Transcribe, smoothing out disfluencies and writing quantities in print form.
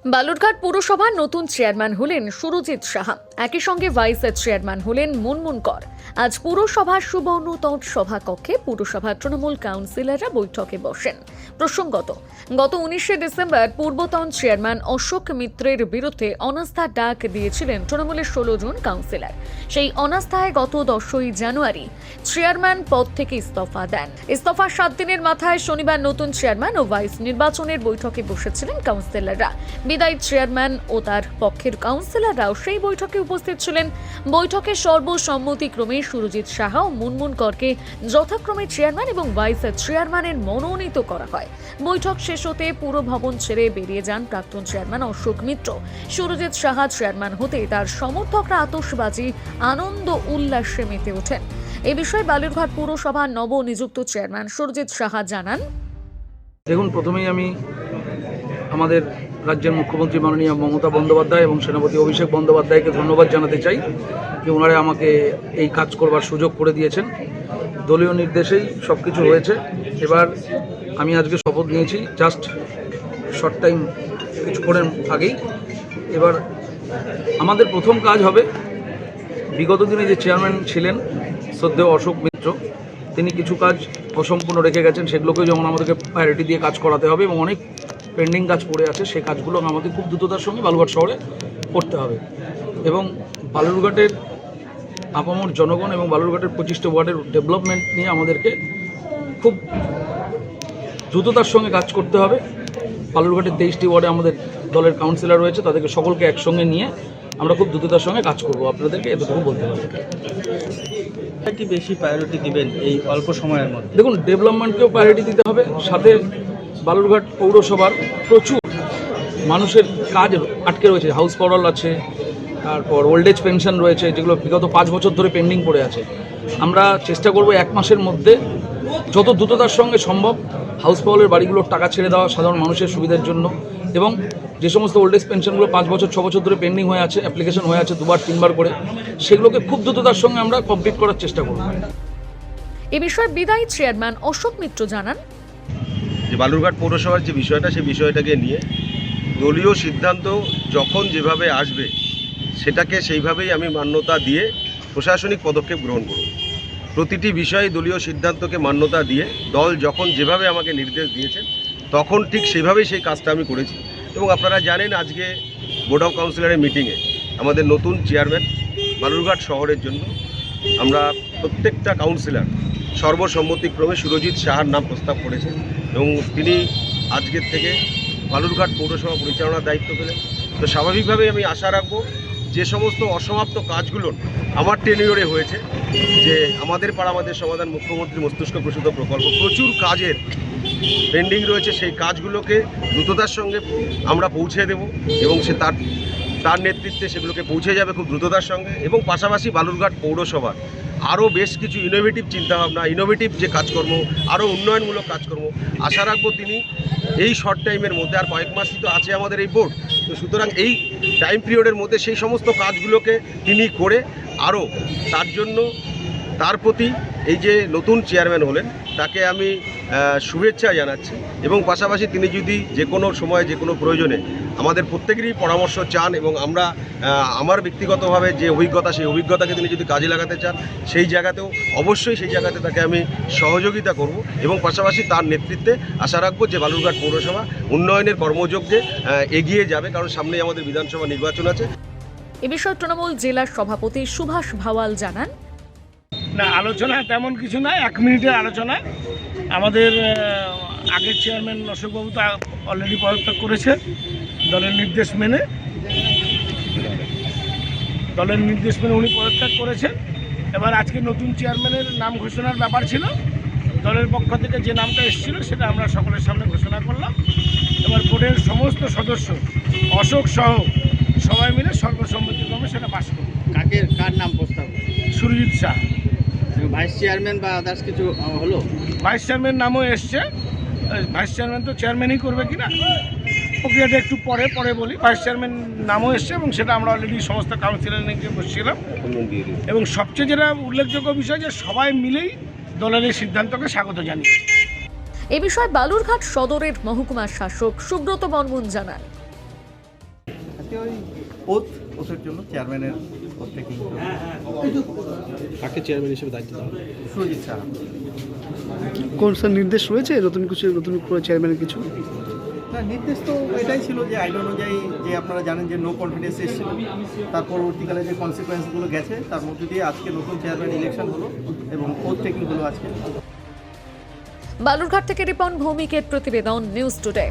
বালুরঘাট পুরসভার নতুন চেয়ারম্যান হলেন সুরজিৎ সাহা। একই সঙ্গে ভাইস চেয়ারম্যান হলেন মুনমুন কর। আজ পুরসভার সুবর্ণতট সভাকক্ষে পুরসভার তৃণমূল কাউন্সিলররা বৈঠকে বসেন। প্রসঙ্গত, গত 19শে ডিসেম্বর পূর্বতন চেয়ারম্যান অশোক মিত্রের বিরুদ্ধে অনাস্থার ডাক দিয়েছিলেন তৃণমূলের 16 জন কাউন্সিলর। সেই অনাস্থায় গত 10ই জানুয়ারি চেয়ারম্যান পদ থেকে ইস্তফা দেন। ইস্তফার 7 দিনের মাথায় শনিবার নতুন চেয়ারম্যান ও ভাইস নির্বাচনের বৈঠকে বসেছিলেন কাউন্সিলররা। বিদায়ী চেয়ারম্যান ও তার পক্ষের কাউন্সিলররাও সেই বৈঠকে উপস্থিত ছিলেন। বৈঠকে সর্বসম্মতিক্রমে সুরজিৎ সাহা ও মুনমুন করকে যথাক্রমে চেয়ারম্যান এবং ভাইস চেয়ারম্যানের মনোনীত করা হয়। বৈঠক শেষ হতে পুরো ভবন ছেড়ে বেরিয়ে যান প্রাক্তন চেয়ারম্যান অশোক মিত্র। সুরজিৎ সাহা চেয়ারম্যান হতে তার সমর্থকরা আতশবাজি আনন্দ উল্লাসে মেতে ওঠেন। এ বিষয়ে বালুরঘাট পুরসভার নবনিযুক্ত চেয়ারম্যান সুরজিৎ সাহা জানান, দেখুন, প্রথমেই আমি আমাদের রাজ্যের মুখ্যমন্ত্রী মাননীয় মমতা বন্দ্যোপাধ্যায় এবং সেনাপতি অভিষেক বন্দ্যোপাধ্যায়কে ধন্যবাদ জানাতে চাই যে ওনারা আমাকে এই কাজ করবার সুযোগ করে দিয়েছেন। দলীয় নির্দেশেই সব কিছু হয়েছে। এবার আমি আজকে শপথ নিয়েছি জাস্ট শর্ট টাইম কিছুক্ষণের আগেই। এবার আমাদের প্রথম কাজ হবে, বিগত দিনে যে চেয়ারম্যান ছিলেন শ্রদ্ধেয় অশোক মিত্র, তিনি কিছু কাজ অসম্পূর্ণ রেখে গেছেন। সেগুলোকেও যেমন আমাদেরকে প্রায়োরিটি দিয়ে কাজ করাতে হবে এবং অনেক পেন্ডিং কাজ পড়ে আছে, সেই কাজগুলো আমাদের খুব দ্রুততার সঙ্গে বালুরঘাট শহরে করতে হবে। এবং বালুরঘাটের আপামর জনগণ এবং বালুরঘাটের 25টা ওয়ার্ডের ডেভেলপমেন্ট নিয়ে আমাদেরকে খুব দ্রুততার সঙ্গে কাজ করতে হবে। বালুরঘাটের 23টি ওয়ার্ডে আমাদের দলের কাউন্সিলর রয়েছে, তাদেরকে সকলকে একসঙ্গে নিয়ে আমরা খুব দ্রুততার সঙ্গে কাজ করব। আপনাদেরকে এতটুকু বলতে পারি। কি বেশি প্রায়োরিটি দিবেন এই অল্প সময়ের মধ্যে? দেখুন, ডেভেলপমেন্টকেও প্রায়োরিটি দিতে হবে, সাথে বালুরঘাট পৌরসভার প্রচুর মানুষের কাজ আটকে রয়েছে। হাউস পাওয়ার আছে, তারপর ওল্ড এজ পেনশন রয়েছে, যেগুলো বিগত 5 বছর ধরে পেন্ডিং পড়ে আছে। আমরা চেষ্টা করব 1 মাসের মধ্যে যত দ্রুততার সঙ্গে সম্ভব হাউস পাওয়ারের বাড়িগুলোর টাকা ছেড়ে দেওয়া সাধারণ মানুষের সুবিধার জন্য, এবং যে সমস্ত ওল্ড এজ পেনশনগুলো 5 বছর 6 বছর ধরে পেন্ডিং হয়ে আছে, অ্যাপ্লিকেশন হয়ে আছে 2বার 3বার করে, সেগুলোকে খুব দ্রুততার সঙ্গে আমরা কমপ্লিট করার চেষ্টা করব। এ বিষয়ে বিদায়ী চেয়ারম্যান অশোক মিত্র জানান, যে বালুরঘাট পৌরসভার যে বিষয়টা, সেই বিষয়টাকে নিয়ে দলীয় সিদ্ধান্ত যখন যেভাবে আসবে সেটাকে সেইভাবেই আমি মান্যতা দিয়ে প্রশাসনিক পদক্ষেপ গ্রহণ করব। প্রতিটি বিষয়ে দলীয় সিদ্ধান্তকে মান্যতা দিয়ে দল যখন যেভাবে আমাকে নির্দেশ দিয়েছে তখন ঠিক সেভাবেই সেই কাজটা আমি করেছি। এবং আপনারা জানেন, আজকে বোর্ড অফ কাউন্সিলরের মিটিংয়ে আমাদের নতুন চেয়ারম্যান বালুরঘাট শহরের জন্য আমরা প্রত্যেকটা কাউন্সিলর সর্বসম্মতিক্রমে সুরজিৎ সাহার নাম প্রস্তাব করেছেন এবং তিনি আজকের থেকে বালুরঘাট পৌরসভা পরিচালনার দায়িত্ব পেলেন। তো স্বাভাবিকভাবেই আমি আশা রাখবো যে সমস্ত অসমাপ্ত কাজগুলো আমার টেনিওরে হয়েছে, যে আমাদের পাড়া আমাদের সমাধান মুখ্যমন্ত্রী মস্তিষ্ক প্রসূত প্রকল্প, প্রচুর কাজের পেন্ডিং রয়েছে, সেই কাজগুলোকে দ্রুততার সঙ্গে আমরা পৌঁছে দেব এবং সে তার নেতৃত্বে সেগুলোকে পৌঁছে যাবে খুব দ্রুততার সঙ্গে। এবং পাশাপাশি বালুরঘাট পৌরসভার আরও বেশ কিছু ইনোভেটিভ চিন্তাভাবনা, ইনোভেটিভ যে কাজকর্ম, আরও উন্নয়নমূলক কাজকর্ম আশা রাখবো তিনি এই শর্ট টাইমের মধ্যে, আর কয়েক মাসই তো আছে আমাদের এই বোর্ড, তো সুতরাং এই টাইম পিরিয়ডের মধ্যে সেই সমস্ত কাজগুলোকে তিনি করে আরও তার জন্য তার প্রতি এই যে নতুন চেয়ারম্যান হলেন তাকে আমি শুভেচ্ছা জানাচ্ছি। এবং পাশাপাশি তিনি যদি যে কোনো সময় যে কোনো প্রয়োজনে আমাদের প্রত্যেকেরই পরামর্শ চান এবং আমরা আমার ব্যক্তিগতভাবে যে অভিজ্ঞতা, সেই অভিজ্ঞতাকে তিনি যদি কাজে লাগাতে চান সেই জায়গাতেও অবশ্যই সেই জায়গাতে তাকে আমি সহযোগিতা করব। এবং পাশাপাশি তার নেতৃত্বে আশা রাখবো যে বালুরঘাট পৌরসভা উন্নয়নের কর্মযজ্ঞে এগিয়ে যাবে, কারণ সামনেই আমাদের বিধানসভা নির্বাচন আছে। এ বিষয়ে তৃণমূল জেলার সভাপতি সুভাষ ভাওয়াল জানান, না, আলোচনা তেমন কিছু না, 1 মিনিটের আলোচনা। আমাদের আগের চেয়ারম্যান অশোকবাবু তো অলরেডি পদত্যাগ করেছে দলের নির্দেশ মেনে উনি পদত্যাগ করেছেন। এবার আজকে নতুন চেয়ারম্যানের নাম ঘোষণার ব্যাপার ছিল, দলের পক্ষ থেকে যে নামটা এসেছিল সেটা আমরা সকলের সামনে ঘোষণা করলাম। এবার বোর্ডের সমস্ত সদস্য অশোক সহ সবাই মিলে সর্বসম্মতিক্রমে সেটা পাস করব। কার নাম প্রস্তাব? সুরজিৎ শাহ। ভাইস চেয়ারম্যান বা আদার্স কিছু হলো? ভাইস চেয়ারম্যান নামও এসছে। ভাইস চেয়ারম্যান তো চেয়ারম্যানই করবে কিনা প্রক্রিয়াটা একটু পরে বলি। ভাইস চেয়ারম্যান নামও এসছে এবং সেটা আমরা অলরেডি সমস্ত কাউন্সিলর নিয়ে বসছিলাম। এবং সবচেয়ে যেটা উল্লেখযোগ্য বিষয়, যে সবাই মিলেই দলের এই সিদ্ধান্তকে স্বাগত জানিয়েছে। এ বিষয়ে বালুরঘাট সদরের মহকুমা শাসক সুব্রত বর্মন জানান, আজকে ওই ওথের জন্য চেয়ারম্যানের পদ থেকে কাকে চেয়ারম্যান হিসেবে দায়িত্ব দেওয়া হবে? সুরজিৎ সাহা। কোন স্যার নির্দেশ রয়েছে নতুন করে চেয়ারম্যানের কিছু? না, নির্দেশ তো এটাই ছিল যে আইন অনুযায়ী, যে আপনারা জানেন যে নো কনফিডেন্স এসেছিল, তার পরবর্তীকালে যে কনসিকোয়েন্সগুলো গেছে তার মধ্যে দিয়ে আজকে নতুন চেয়ারম্যান ইলেকশন হলো এবং ওথ টেকিং হলো আজকে। বালুরঘাট থেকে রিপন ভৌমিকের প্রতিবেদন, নিউজ টুডে।